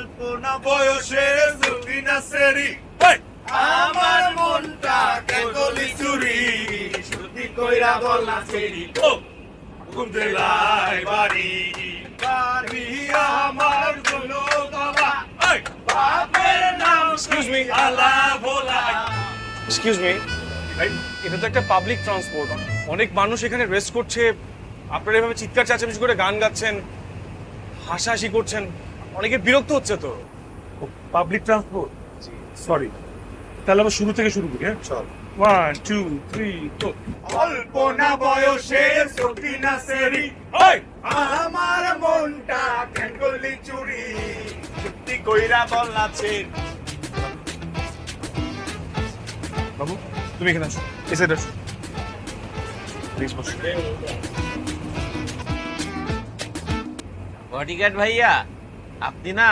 অল্প না বয়সে জুটি না সেরি আমার মনটা কেগলি চুরি সত্যি কইরা বল না সেরি ও কোন জেলায় বাড়ি বাড়ি আমার গুলো বাবা বাপের নাম Excuse me. আলা ভোলা এক্সকিউজ মি এটা তো একটা পাবলিক ট্রান্সপোর্ট, অনেক মানুষ এখানে রেস্ট করছে, আপনারা এভাবে চিৎকার চেঁচামেচি করে গান গাচ্ছেন, হাসাহাসি করছেন, অনেকে বিরক্ত হচ্ছে তো। পাবলিক ট্রান্সপোর্ট সরি, তাহলে আমরা শুরু থেকে শুরু করি। হ্যাঁ চল 1 2 3 তো অল্প না বয়সে সত্যি না সেরি আমার মনটা কেগলি চুরি সত্যি কইরা বল না সেরি বাবু তুমি এখানে আসো, এই সাইডে আসো প্লিজ বসো। বডিগার্ড ভাইয়া, আপনি না